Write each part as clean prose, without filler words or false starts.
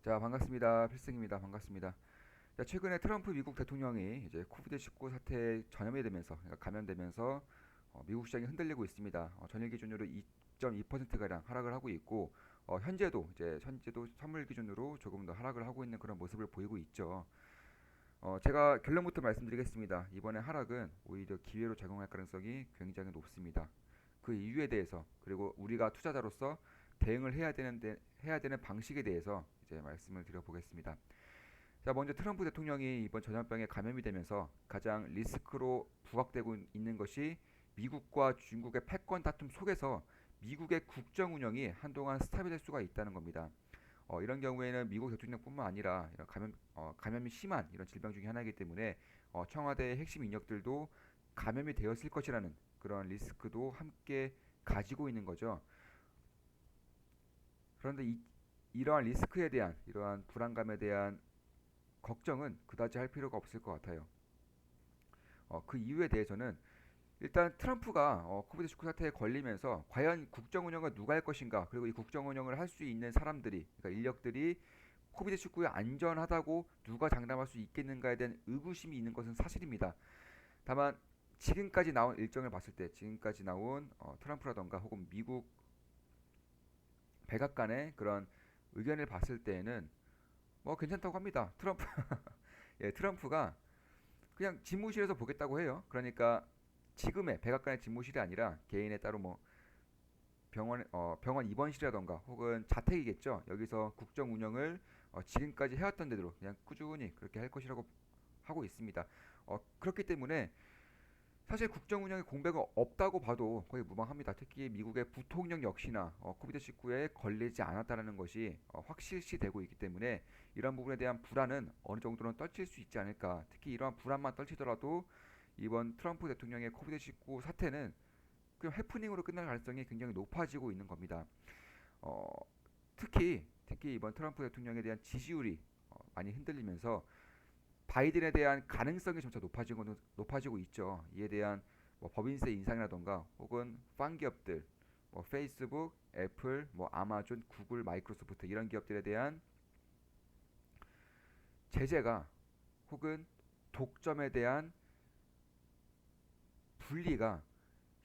자, 반갑습니다. 필승입니다. 반갑습니다. 자, 최근에 트럼프 미국 대통령이 이제 코비드-19 사태에 전염이 되면서, 그러니까 감염되면서 미국 시장이 흔들리고 있습니다. 전일 기준으로 2.2%가량 하락을 하고 있고, 현재도 선물 기준으로 조금 더 하락을 하고 있는 그런 모습을 보이고 있죠. 제가 결론부터 말씀드리겠습니다. 이번에 하락은 오히려 기회로 작용할 가능성이 굉장히 높습니다. 그 이유에 대해서, 그리고 우리가 투자자로서 대응을 해야 되는 방식에 대해서 이제 말씀을 드려보겠습니다. 자, 먼저 트럼프 대통령이 이번 전염병에 감염이 되면서 가장 리스크로 부각되고 있는 것이 미국과 중국의 패권 다툼 속에서 미국의 국정 운영이 한동안 스탑이 될 수가 있다는 겁니다. 이런 경우에는 미국 대통령뿐만 아니라 이런 감염이 심한 이런 질병 중에 하나이기 때문에 청와대의 핵심 인력들도 감염이 되었을 것이라는 그런 리스크도 함께 가지고 있는 거죠. 그런데 이러한 리스크에 대한 이러한 불안감에 대한 걱정은 그다지 할 필요가 없을 것 같아요. 그 이유에 대해서는 일단 트럼프가 코비드19 사태에 걸리면서 과연 국정 운영을 누가 할 것인가, 그리고 이 국정 운영을 할 수 있는 사람들이, 그러니까 인력들이 코비드19에 안전하다고 누가 장담할 수 있겠는가에 대한 의구심이 있는 것은 사실입니다. 다만 지금까지 나온 일정을 봤을 때, 지금까지 나온 트럼프라던가 혹은 미국 백악관의 그런 의견을 봤을 때에는 뭐 괜찮다고 합니다. 예, 트럼프가 그냥 집무실에서 보겠다고 해요. 그러니까 지금의 백악관의 집무실이 아니라 개인의 따로 뭐 병원 입원실이라던가 혹은 자택이겠죠. 여기서 국정 운영을 지금까지 해왔던 대로 그냥 꾸준히 그렇게 할 것이라고 하고 있습니다. 그렇기 때문에 사실 국정 운영에 공백은 없다고 봐도 거의 무방합니다. 특히 미국의 부통령 역시나 코비드19에 걸리지 않았다는 것이 확실시되고 있기 때문에 이런 부분에 대한 불안은 어느 정도는 떨칠 수 있지 않을까. 특히 이러한 불안만 떨치더라도 이번 트럼프 대통령의 코비드19 사태는 그냥 해프닝으로 끝날 가능성이 굉장히 높아지고 있는 겁니다. 어, 특히 이번 트럼프 대통령에 대한 지지율이 많이 흔들리면서 바이든에 대한 가능성이 점차 높아지고 있죠. 이에 대한 뭐 법인세 인상이라던가 혹은 판 기업들, 뭐 페이스북, 애플, 뭐 아마존, 구글, 마이크로소프트 이런 기업들에 대한 제재가 혹은 독점에 대한 분리가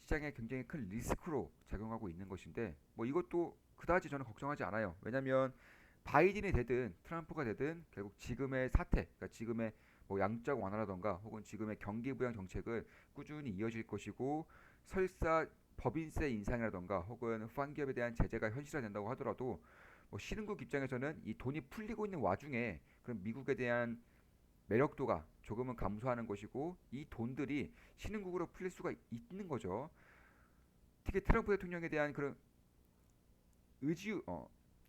시장에 굉장히 큰 리스크로 작용하고 있는 것인데 뭐 이것도 그다지 저는 걱정하지 않아요. 왜냐하면 바이든이 되든 트럼프가 되든 결국 지금의 사태, 그러니까 지금의 뭐 양적 완화라던가 혹은 지금의 경기 부양 정책은 꾸준히 이어질 것이고 설사 법인세 인상이라던가 혹은 후한 기업에 대한 제재가 현실화된다고 하더라도 뭐 신흥국 입장에서는 이 돈이 풀리고 있는 와중에 그럼 미국에 대한 매력도가 조금은 감소하는 것이고 이 돈들이 신흥국으로 풀릴 수가 있는 거죠. 특히 트럼프 대통령에 대한 그런 의지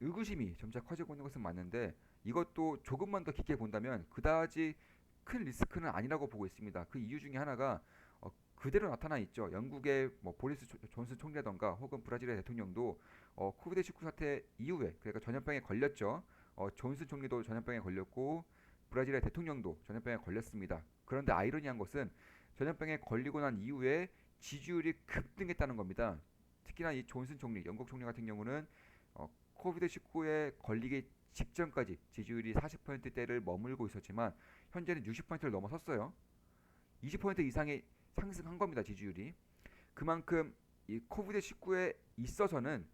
의구심이 점차 커지고 있는 것은 맞는데 이것도 조금만 더 깊게 본다면 그다지 큰 리스크는 아니라고 보고 있습니다. 그 이유 중에 하나가 그대로 나타나 있죠. 영국의 뭐 보리스 존슨 총리라던가 혹은 브라질의 대통령도 코비드19 사태 이후에 그러니까 전염병에 걸렸죠. 존슨 총리도 전염병에 걸렸고 브라질의 대통령도 전염병에 걸렸습니다. 그런데 아이러니한 것은 전염병에 걸리고 난 이후에 지지율이 급등했다는 겁니다. 특히나 이 존슨 총리, 영국 총리 같은 경우는 코비드19에 걸리기 직전까지 지지율이 40%대를 머물고 있었지만 현재는 60%를 넘어섰어요. 20% 이상의 상승한 겁니다. 지지율이. 그만큼 이 코비드19에 있어서는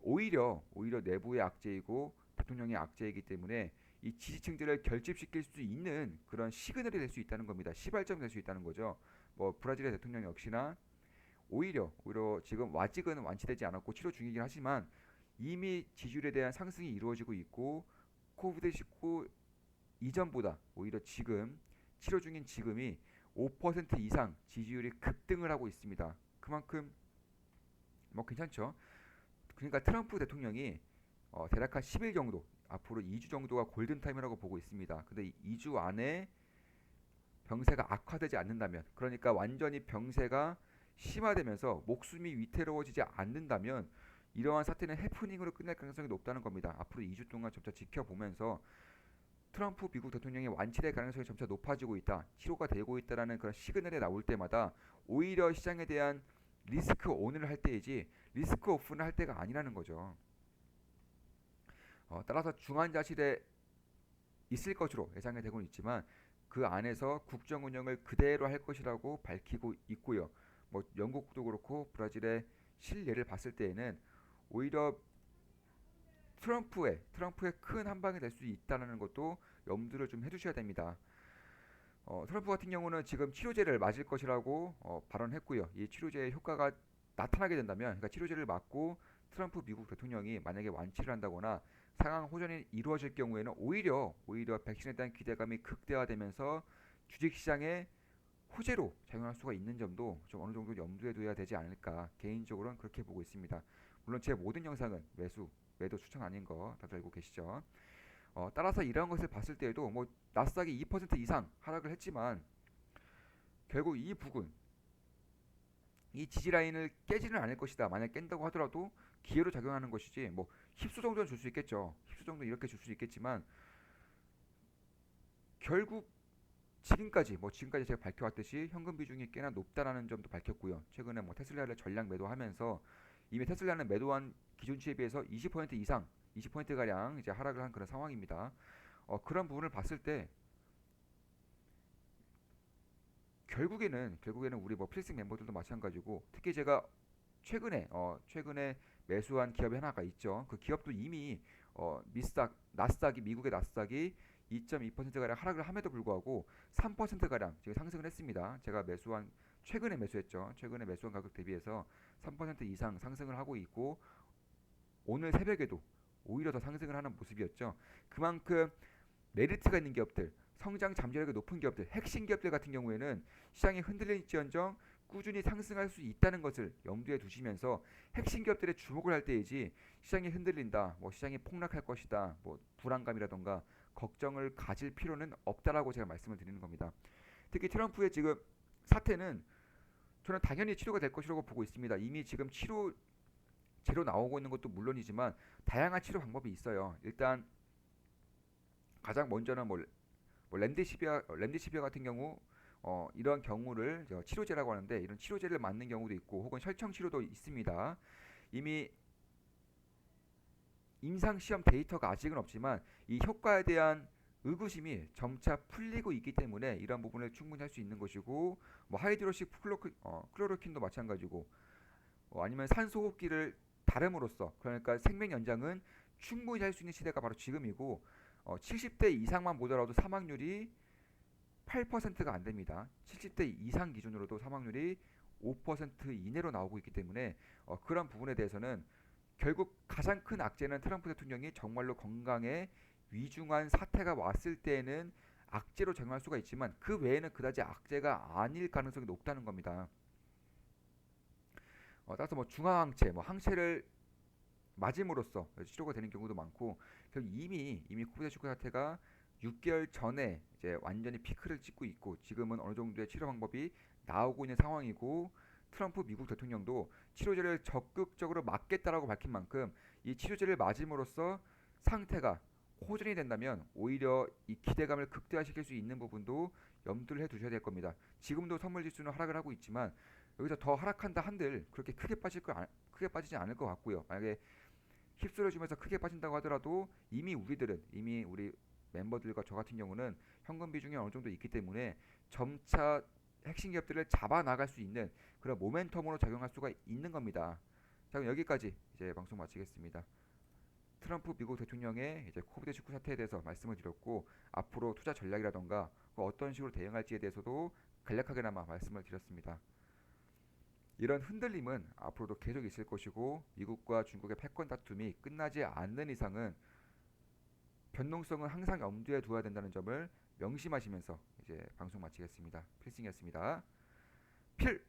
오히려 내부의 악재이고 대통령의 악재이기 때문에 이 지지층들을 결집시킬 수 있는 그런 시그널이 될 수 있다는 겁니다. 시발점이 될 수 있다는 거죠. 뭐 브라질의 대통령 역시나 오히려 지금 아직은 완치되지 않았고 치료 중이긴 하지만 이미 지지율에 대한 상승이 이루어지고 있고 코비드19 이전보다 오히려 지금 치료 중인 지금이 5% 이상 지지율이 급등을 하고 있습니다. 그만큼 뭐 괜찮죠. 그러니까 트럼프 대통령이 대략 한 10일 정도 앞으로 2주 정도가 골든타임이라고 보고 있습니다. 근데 2주 안에 병세가 악화되지 않는다면 그러니까 완전히 병세가 심화되면서 목숨이 위태로워지지 않는다면 이러한 사태는 해프닝으로 끝날 가능성이 높다는 겁니다. 앞으로 2주 동안 점차 지켜보면서 트럼프 미국 대통령이 완치될 가능성이 점차 높아지고 있다, 치료가 되고 있다라는 그런 시그널이 나올 때마다 오히려 시장에 대한 리스크 온을 할 때이지 리스크 오프를 할 때가 아니라는 거죠. 따라서 중환자실에 있을 것으로 예상이 되고 있지만 그 안에서 국정 운영을 그대로 할 것이라고 밝히고 있고요. 뭐 영국도 그렇고 브라질의 실례를 봤을 때에는 오히려 트럼프의 큰 한방이 될 수 있다는 것도 염두를 좀 해두셔야 됩니다. 트럼프 같은 경우는 지금 치료제를 맞을 것이라고 발언했고요. 이 치료제의 효과가 나타나게 된다면, 그러니까 치료제를 맞고 트럼프 미국 대통령이 만약에 완치를 한다거나 상황 호전이 이루어질 경우에는 오히려 백신에 대한 기대감이 극대화되면서 주식시장에 호재로 작용할 수가 있는 점도 좀 어느 정도 염두에 둬야 되지 않을까 개인적으로는 그렇게 보고 있습니다. 물론 제 모든 영상은 매도 추천 아닌 거 다들 알고 계시죠? 따라서 이러한 것을 봤을 때에도 뭐 나스닥이 2% 이상 하락을 했지만 결국 이 부근 이 지지 라인을 깨지는 않을 것이다. 만약 깬다고 하더라도 기회로 작용하는 것이지 뭐 힙수 정도는 줄 수 있겠죠. 힙수 정도 이렇게 줄 수 있겠지만 결국 지금까지 제가 밝혀왔듯이 현금 비중이 꽤나 높다라는 점도 밝혔고요. 최근에 뭐 테슬라를 전량 매도하면서 이미 테슬라는 매도한 기준치에 비해서 20% 이상, 20% 가량 이제 하락을 한 그런 상황입니다. 그런 부분을 봤을 때 결국에는 우리 뭐 필승 멤버들도 마찬가지고 특히 제가 최근에 매수한 기업이 하나가 있죠. 그 기업도 이미 나스닥이 미국의 나스닥이 2.2% 가량 하락을 함에도 불구하고 3% 가량 지금 상승을 했습니다. 제가 매수한 최근에 매수했죠. 최근에 매수한 가격 대비해서 3% 이상 상승을 하고 있고 오늘 새벽에도 오히려 더 상승을 하는 모습이었죠. 그만큼 메리트가 있는 기업들, 성장 잠재력이 높은 기업들, 핵심 기업들 같은 경우에는 시장이 흔들릴지언정 꾸준히 상승할 수 있다는 것을 염두에 두시면서 핵심 기업들의 주목을 할 때이지 시장이 흔들린다, 뭐 시장이 폭락할 것이다, 뭐 불안감이라던가 걱정을 가질 필요는 없다라고 제가 말씀을 드리는 겁니다. 특히 트럼프의 지금 사태는 저는 당연히 치료가 될 것이라고 보고 있습니다. 이미 지금 제로 나오고 있는 것도 물론이지만 다양한 치료 방법이 있어요. 일단 가장 먼저는 램데시비아 같은 경우 이런 경우를 치료제라고 하는데 이런 치료제를 맞는 경우도 있고 혹은 혈청 치료도 있습니다. 이미 임상 시험 데이터가 아직은 없지만 이 효과에 대한 의구심이 점차 풀리고 있기 때문에 이런 부분을 충분히 할 수 있는 것이고 뭐 하이드로시 클로로킨도 마찬가지고 아니면 산소호흡기를 다름으로써 그러니까 생명 연장은 충분히 할 수 있는 시대가 바로 지금이고 70대 이상만 보더라도 사망률이 8%가 안 됩니다. 70대 이상 기준으로도 사망률이 5% 이내로 나오고 있기 때문에 그런 부분에 대해서는 결국 가장 큰 악재는 트럼프 대통령이 정말로 건강에 위중한 사태가 왔을 때에는 악재로 작용할 수가 있지만 그 외에는 그다지 악재가 아닐 가능성이 높다는 겁니다. 따라서 뭐 중화항체, 뭐 항체를 맞음으로써 치료가 되는 경우도 많고 결국 이미 코비드19 사태가 6개월 전에 이제 완전히 피크를 찍고 있고 지금은 어느 정도의 치료 방법이 나오고 있는 상황이고 트럼프 미국 대통령도 치료제를 적극적으로 맞겠다라고 밝힌 만큼 이 치료제를 맞음으로써 상태가 호전이 된다면 오히려 이 기대감을 극대화시킬 수 있는 부분도 염두를 해 두셔야 될 겁니다. 지금도 선물 지수는 하락을 하고 있지만 여기서 더 하락한다 한들 그렇게 크게 빠지지 않을 것 같고요. 만약에 휩쓸어 주면서 크게 빠진다고 하더라도 이미 우리 멤버들과 저 같은 경우는 현금 비중이 어느 정도 있기 때문에 점차 핵심 기업들을 잡아 나갈 수 있는 그런 모멘텀으로 작용할 수가 있는 겁니다. 자, 그럼 여기까지 이제 방송 마치겠습니다. 트럼프 미국 대통령의 이제 코비드19 사태에 대해서 말씀을 드렸고 앞으로 투자 전략이라던가 어떤 식으로 대응할지에 대해서도 간략하게나마 말씀을 드렸습니다. 이런 흔들림은 앞으로도 계속 있을 것이고 미국과 중국의 패권 다툼이 끝나지 않는 이상은 변동성은 항상 염두에 두어야 된다는 점을 명심하시면서 이제 방송 마치겠습니다. 필승이었습니다. 필